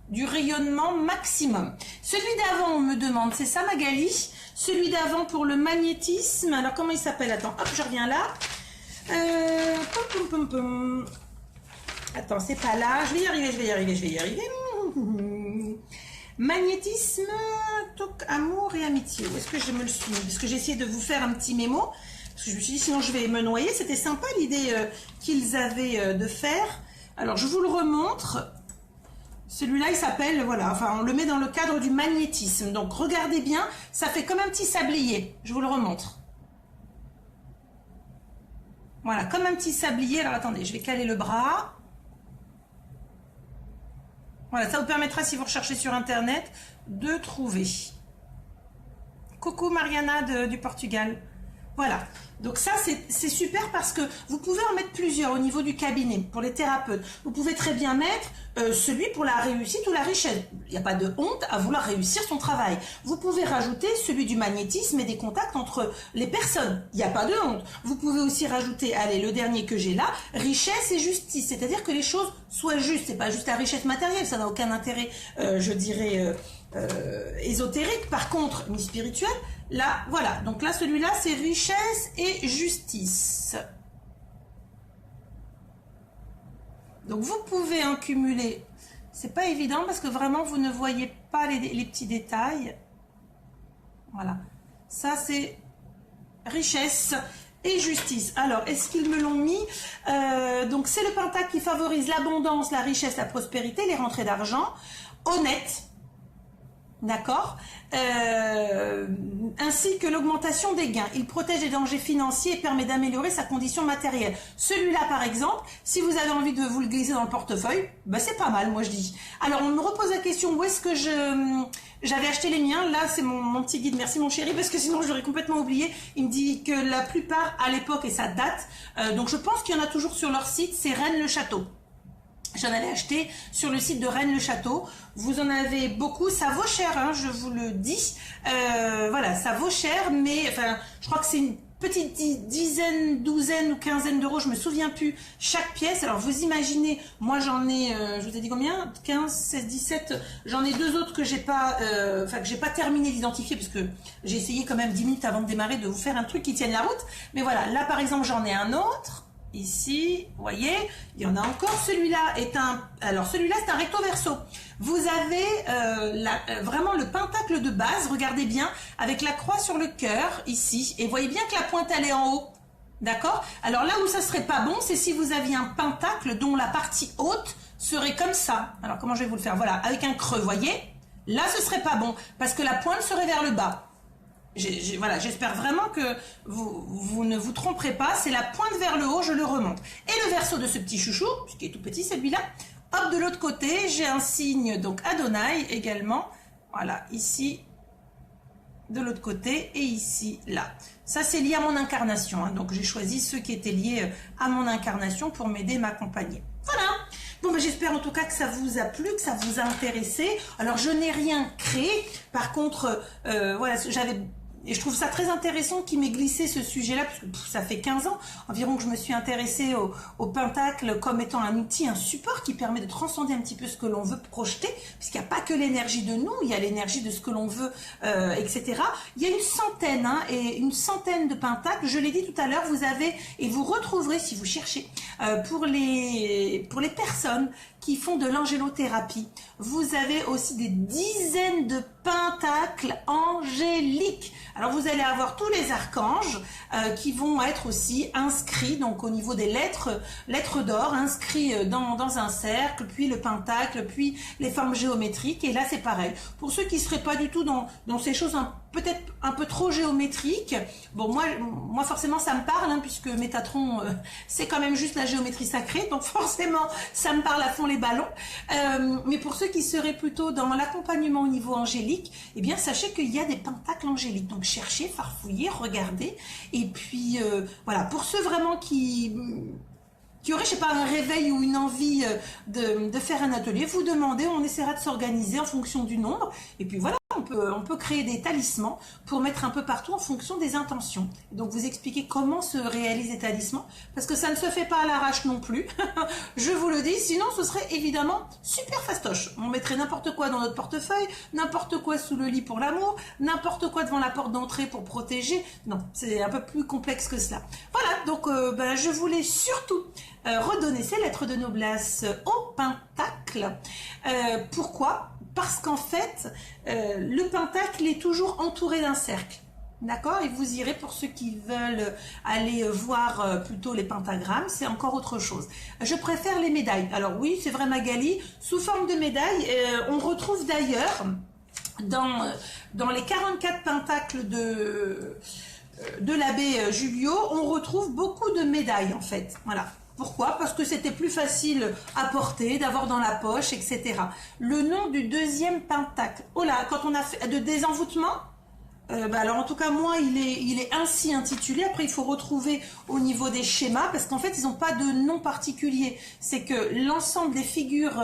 du rayonnement maximum. Celui d'avant, on me demande, c'est ça Magali? Celui d'avant pour le magnétisme, alors comment il s'appelle? Attends, hop, je reviens là. Attends, c'est pas là. Je vais y arriver. Magnétisme, amour et amitié. Où est-ce que je me le suis mis? Parce que j'ai essayé de vous faire un petit mémo. Parce que je me suis dit, sinon je vais me noyer. C'était sympa l'idée qu'ils avaient de faire. Alors, je vous le remontre. Celui-là, il s'appelle, voilà, enfin, on le met dans le cadre du magnétisme. Donc, regardez bien, ça fait comme un petit sablier. Je vous le remontre. Voilà, comme un petit sablier. Alors, attendez, je vais caler le bras. Voilà, ça vous permettra, si vous recherchez sur Internet, de trouver. Coucou Mariana du Portugal. Voilà, donc ça c'est super parce que vous pouvez en mettre plusieurs au niveau du cabinet pour les thérapeutes. Vous pouvez très bien mettre celui pour la réussite ou la richesse. Il n'y a pas de honte à vouloir réussir son travail. Vous pouvez rajouter celui du magnétisme et des contacts entre les personnes. Il n'y a pas de honte. Vous pouvez aussi rajouter, allez, le dernier que j'ai là, richesse et justice. C'est-à-dire que les choses soient justes. C'est pas juste la richesse matérielle, ça n'a aucun intérêt, je dirais, ésotérique. Par contre, ni spirituel. Là, voilà. Donc là, celui-là, c'est richesse et justice. Donc vous pouvez en cumuler. C'est pas évident parce que vraiment, vous ne voyez pas les petits détails. Voilà. Ça, c'est richesse et justice. Alors, est-ce qu'ils me l'ont mis? Donc, c'est le pentacle qui favorise l'abondance, la richesse, la prospérité, les rentrées d'argent. Honnête. D'accord, ainsi que l'augmentation des gains. Il protège les dangers financiers et permet d'améliorer sa condition matérielle. Celui-là, par exemple, si vous avez envie de vous le glisser dans le portefeuille, ben c'est pas mal, moi je dis. Alors, on me repose la question, où est-ce que j'avais acheté les miens? Là, c'est mon petit guide. Merci mon chéri, parce que sinon j'aurais complètement oublié. Il me dit que la plupart, à l'époque, et ça date, donc je pense qu'il y en a toujours sur leur site, c'est Rennes-le-Château. J'en avais acheté sur le site de Rennes-le-Château. Vous en avez beaucoup. Ça vaut cher, hein, je vous le dis. Voilà, ça vaut cher, mais enfin, je crois que c'est une petite dizaine, douzaine ou quinzaine d'euros. Je me souviens plus chaque pièce. Alors, vous imaginez, moi j'en ai, je vous ai dit combien? 15, 16, 17. J'en ai deux autres que j'ai pas, que j'ai pas terminé d'identifier parce que j'ai essayé quand même 10 minutes avant de démarrer de vous faire un truc qui tienne la route. Mais voilà, là par exemple, j'en ai un autre. Ici, vous voyez, il y en a encore. Celui-là est alors celui-là c'est un recto verso. Vous avez vraiment le pentacle de base, regardez bien, avec la croix sur le cœur, ici. Et voyez bien que la pointe, elle est en haut. D'accord? Alors là où ça serait pas bon, c'est si vous aviez un pentacle dont la partie haute serait comme ça. Alors comment je vais vous le faire? Voilà, avec un creux, voyez? Là, ce serait pas bon, parce que la pointe serait vers le bas. Voilà, j'espère vraiment que vous ne vous tromperez pas. C'est la pointe vers le haut, je le remonte. Et le verso de ce petit chouchou, qui est tout petit celui-là, hop, de l'autre côté, j'ai un signe, donc Adonai également. Voilà, ici, de l'autre côté, et ici, là. Ça, c'est lié à mon incarnation. Hein, donc, j'ai choisi ceux qui étaient liés à mon incarnation pour m'aider, m'accompagner. Voilà. Bon, ben, j'espère en tout cas que ça vous a plu, que ça vous a intéressé. Alors, je n'ai rien créé. Par contre, voilà, et je trouve ça très intéressant qu'il m'ait glissé ce sujet-là, parce que ça fait 15 ans environ que je me suis intéressée au pentacle comme étant un outil, un support qui permet de transcender un petit peu ce que l'on veut projeter, puisqu'il n'y a pas que l'énergie de nous, il y a l'énergie de ce que l'on veut, etc. Il y a une centaine de pentacles, je l'ai dit tout à l'heure, vous avez, et vous retrouverez si vous cherchez, pour les personnes qui font de l'angélothérapie, vous avez aussi des dizaines de pentacles angéliques. Alors vous allez avoir tous les archanges qui vont être aussi inscrits donc au niveau des lettres d'or, inscrits dans un cercle, puis le pentacle, puis les formes géométriques. Et là c'est pareil. Pour ceux qui seraient pas du tout dans ces choses peut-être un peu trop géométriques, bon moi forcément ça me parle, hein, puisque Métatron c'est quand même juste la géométrie sacrée, donc forcément ça me parle à fond les ballons. Mais pour ceux qui seraient plutôt dans l'accompagnement au niveau angélique, eh bien sachez qu'il y a des pentacles angéliques. Donc cherchez, farfouillez, regardez. Et puis voilà, pour ceux vraiment qui auraient, je sais pas, un réveil ou une envie de faire un atelier, vous demandez, on essaiera de s'organiser en fonction du nombre. Et puis voilà. on peut créer des talismans pour mettre un peu partout en fonction des intentions. Donc vous expliquez comment se réalisent les talismans, parce que ça ne se fait pas à l'arrache non plus, je vous le dis, sinon ce serait évidemment super fastoche. On mettrait n'importe quoi dans notre portefeuille, n'importe quoi sous le lit pour l'amour, n'importe quoi devant la porte d'entrée pour protéger. Non, c'est un peu plus complexe que cela. Voilà, donc je voulais surtout redonner ces lettres de noblesse au pentacle. Pourquoi ? Parce qu'en fait, le pentacle est toujours entouré d'un cercle. D'accord? Et vous irez, pour ceux qui veulent aller voir plutôt les pentagrammes, c'est encore autre chose. Je préfère les médailles. Alors oui, c'est vrai Magali, sous forme de médailles, on retrouve d'ailleurs dans les 44 pentacles de l'abbé Julio, on retrouve beaucoup de médailles en fait. Voilà. Pourquoi? Parce que c'était plus facile à porter, d'avoir dans la poche, etc. Le nom du deuxième pentacle. Oh là, quand on a fait de désenvoûtement, alors en tout cas moi il est ainsi intitulé. Après il faut retrouver au niveau des schémas, parce qu'en fait ils n'ont pas de nom particulier. C'est que l'ensemble des figures,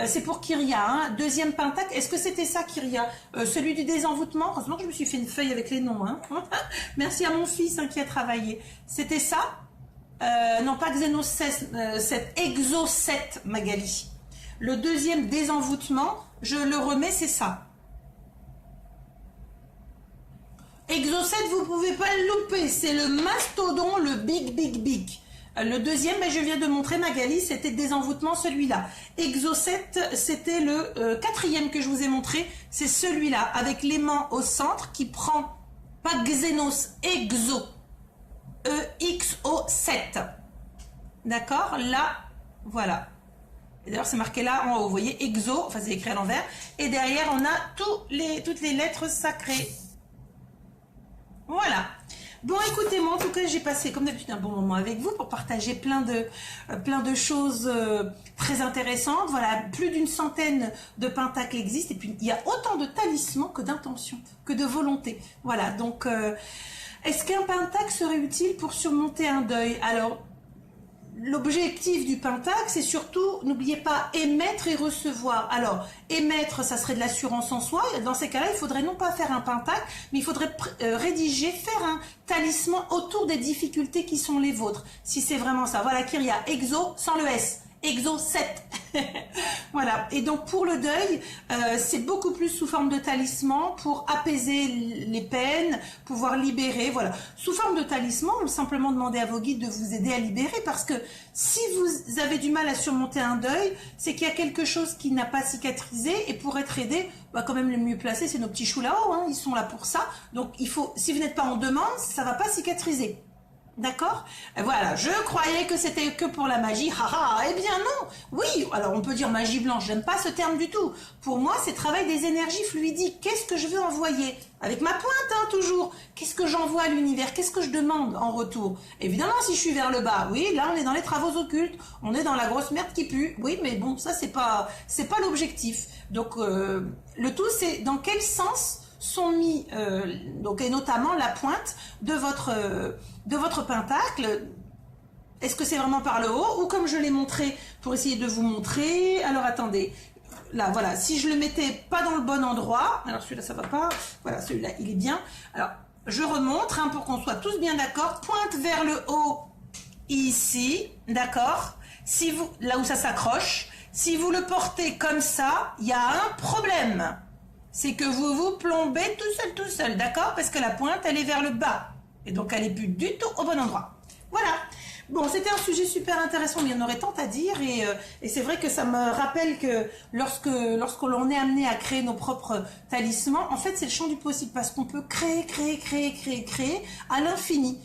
c'est pour Kyria, hein, deuxième pentacle. Est-ce que c'était ça Kyria, celui du désenvoûtement? Heureusement que je me suis fait une feuille avec les noms, hein. Merci à mon fils qui a travaillé. C'était ça? Non, pas Xénos 7, Exo 7, Magali. Le deuxième désenvoûtement, je le remets, c'est ça. Exo 7, vous pouvez pas le louper, c'est le mastodon, le big. Le deuxième, je viens de montrer Magali, c'était désenvoûtement, celui-là. Exo 7, c'était le quatrième que je vous ai montré, c'est celui-là, avec l'aimant au centre qui prend, pas Xénos, Exo. EXO7. D'accord? Là, voilà. Et d'ailleurs, c'est marqué là en haut. Vous voyez, EXO, enfin, c'est écrit à l'envers. Et derrière, on a toutes les lettres sacrées. Voilà. Bon, écoutez, moi, en tout cas, j'ai passé, comme d'habitude, un bon moment avec vous pour partager plein de choses très intéressantes. Voilà, plus d'une centaine de pentacles existent. Et puis, il y a autant de talismans que d'intentions, que de volonté. Voilà, donc... est-ce qu'un pentacle serait utile pour surmonter un deuil? Alors, l'objectif du pentacle, c'est surtout, n'oubliez pas, émettre et recevoir. Alors, émettre, ça serait de l'assurance en soi. Dans ces cas-là, il faudrait non pas faire un pentacle, mais il faudrait rédiger, faire un talisman autour des difficultés qui sont les vôtres. Si c'est vraiment ça. Voilà, Kyria, Exo, sans le S. Exo 7. Voilà. Et donc pour le deuil, c'est beaucoup plus sous forme de talisman pour apaiser les peines, pouvoir libérer. Voilà. Sous forme de talisman, ou simplement demander à vos guides de vous aider à libérer, parce que si vous avez du mal à surmonter un deuil, c'est qu'il y a quelque chose qui n'a pas cicatrisé, et pour être aidé, quand même le mieux placé, c'est nos petits choux là-haut, hein, ils sont là pour ça. Donc il faut, si vous n'êtes pas en demande, ça va pas cicatriser. D'accord? Voilà, je croyais que c'était que pour la magie. Haha, eh bien non. Oui, alors on peut dire magie blanche, j'aime pas ce terme du tout. Pour moi, c'est travail des énergies fluidiques. Qu'est-ce que je veux envoyer? Avec ma pointe, hein, toujours. Qu'est-ce que j'envoie à l'univers? Qu'est-ce que je demande en retour? Évidemment, si je suis vers le bas, oui, là on est dans les travaux occultes. On est dans la grosse merde qui pue. Oui, mais bon, ça c'est pas l'objectif. Donc, le tout, c'est dans quel sens sont mis, donc, et notamment la pointe de votre pentacle. Est-ce que c'est vraiment par le haut, ou comme je l'ai montré pour essayer de vous montrer? Alors attendez, là voilà, si je le mettais pas dans le bon endroit, alors celui-là ça va pas, voilà, celui-là il est bien. Alors je remontre, hein, pour qu'on soit tous bien d'accord. Pointe vers le haut ici, d'accord? Si vous, là où ça s'accroche, si vous le portez comme ça, il y a un problème. C'est que vous vous plombez tout seul, d'accord? Parce que la pointe, elle est vers le bas. Et donc, elle n'est plus du tout au bon endroit. Voilà. Bon, c'était un sujet super intéressant, mais il y en aurait tant à dire. Et c'est vrai que ça me rappelle que lorsque l'on est amené à créer nos propres talismans, en fait, c'est le champ du possible. Parce qu'on peut créer à l'infini.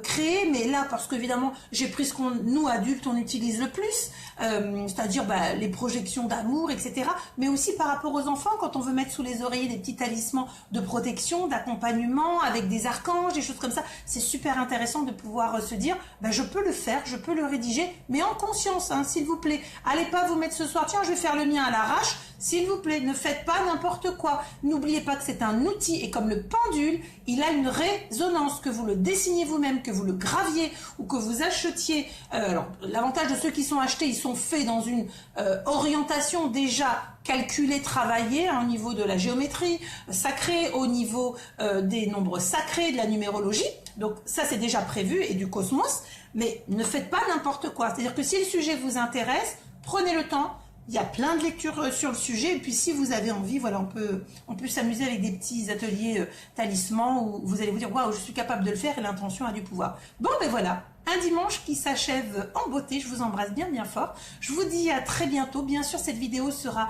Créer, mais là, parce qu'évidemment, j'ai pris ce qu'on, nous, adultes, on utilise le plus. C'est-à-dire les projections d'amour, etc. Mais aussi par rapport aux enfants, quand on veut mettre sous les oreillers des petits talismans de protection, d'accompagnement, avec des archanges, des choses comme ça. C'est super intéressant de pouvoir se dire, je peux le faire, je peux le rédiger, mais en conscience, hein, s'il vous plaît. Allez pas vous mettre ce soir, tiens, je vais faire le mien à l'arrache. S'il vous plaît, ne faites pas n'importe quoi. N'oubliez pas que c'est un outil et comme le pendule, il a une résonance, que vous le dessiniez vous-même, que vous le graviez ou que vous achetiez. Alors, l'avantage de ceux qui sont achetés, ils sont faits dans une orientation déjà calculée, travaillée au niveau de la géométrie sacrée, au niveau des nombres sacrés, de la numérologie. Donc ça, c'est déjà prévu et du cosmos. Mais ne faites pas n'importe quoi. C'est-à-dire que si le sujet vous intéresse, prenez le temps. Il y a plein de lectures sur le sujet. Et puis si vous avez envie, voilà, on peut s'amuser avec des petits ateliers talismans où vous allez vous dire, waouh, je suis capable de le faire et l'intention a du pouvoir. Bon, ben voilà. Un dimanche qui s'achève en beauté. Je vous embrasse bien bien fort. Je vous dis à très bientôt. Bien sûr, cette vidéo sera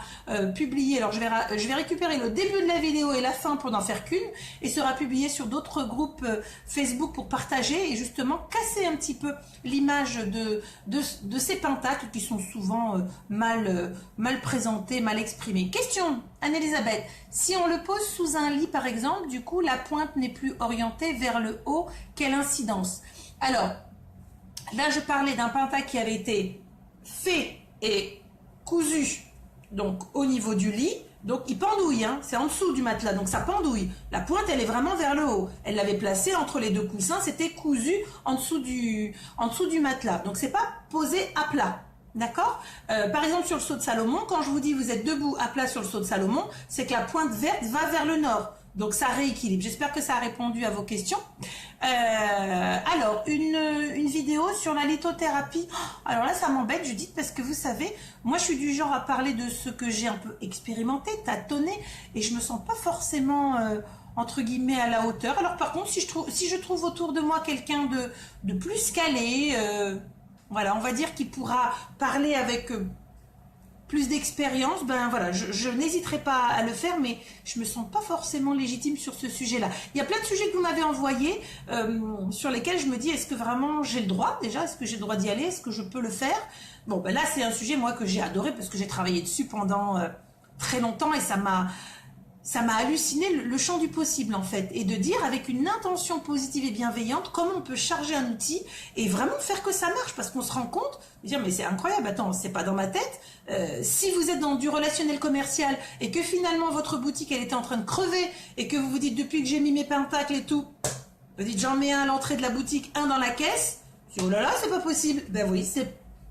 publiée. Alors, je vais récupérer le début de la vidéo et la fin pour n'en faire qu'une. Et sera publiée sur d'autres groupes Facebook pour partager et justement casser un petit peu l'image de ces pentacles qui sont souvent mal présentés, mal exprimés. Question, Anne-Elisabeth. Si on le pose sous un lit, par exemple, du coup, la pointe n'est plus orientée vers le haut. Quelle incidence? Alors, là, je parlais d'un pentacle qui avait été fait et cousu donc au niveau du lit. Donc, il pendouille, hein, c'est en dessous du matelas, donc ça pendouille. La pointe, elle est vraiment vers le haut. Elle l'avait placé entre les deux coussins, c'était cousu en dessous du matelas. Donc, c'est pas posé à plat. D'accord? Par exemple, sur le sceau de Salomon, quand je vous dis vous êtes debout à plat sur le sceau de Salomon, c'est que la pointe verte va vers le nord. Donc, ça rééquilibre. J'espère que ça a répondu à vos questions. Alors, une vidéo sur la lithothérapie. Alors là, ça m'embête, Judith, parce que vous savez, moi, je suis du genre à parler de ce que j'ai un peu expérimenté, tâtonné, et je me sens pas forcément, entre guillemets, à la hauteur. Alors, par contre, si je trouve autour de moi quelqu'un de plus calé, voilà, on va dire qu'il pourra parler avec plus d'expérience, ben voilà, je n'hésiterai pas à le faire, mais je me sens pas forcément légitime sur ce sujet-là. Il y a plein de sujets que vous m'avez envoyés, sur lesquels je me dis, est-ce que vraiment j'ai le droit déjà? Est-ce que j'ai le droit d'y aller? Est-ce que je peux le faire? Bon, ben là, c'est un sujet, moi, que j'ai adoré, parce que j'ai travaillé dessus pendant très longtemps, et ça m'a halluciné le champ du possible en fait, et de dire avec une intention positive et bienveillante comment on peut charger un outil et vraiment faire que ça marche, parce qu'on se rend compte de dire mais c'est incroyable, attends, c'est pas dans ma tête. Si vous êtes dans du relationnel commercial et que finalement votre boutique elle était en train de crever et que vous vous dites depuis que j'ai mis mes pentacles et tout, vous dites j'en mets un à l'entrée de la boutique, un dans la caisse, oh là là c'est pas possible, ben oui,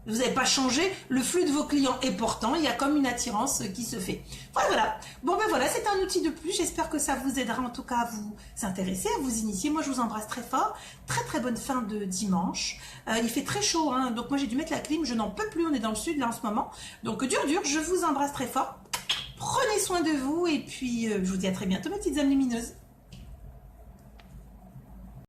vous n'avez pas changé, le flux de vos clients et pourtant il y a comme une attirance qui se fait. Voilà. Bon ben voilà, c'est un outil de plus. J'espère que ça vous aidera en tout cas à vous intéresser, à vous initier. Moi je vous embrasse très fort. Très très bonne fin de dimanche. Il fait très chaud, hein, donc moi j'ai dû mettre la clim. Je n'en peux plus, on est dans le sud là en ce moment. Donc dur, je vous embrasse très fort. Prenez soin de vous et puis je vous dis à très bientôt mes petites âmes lumineuses.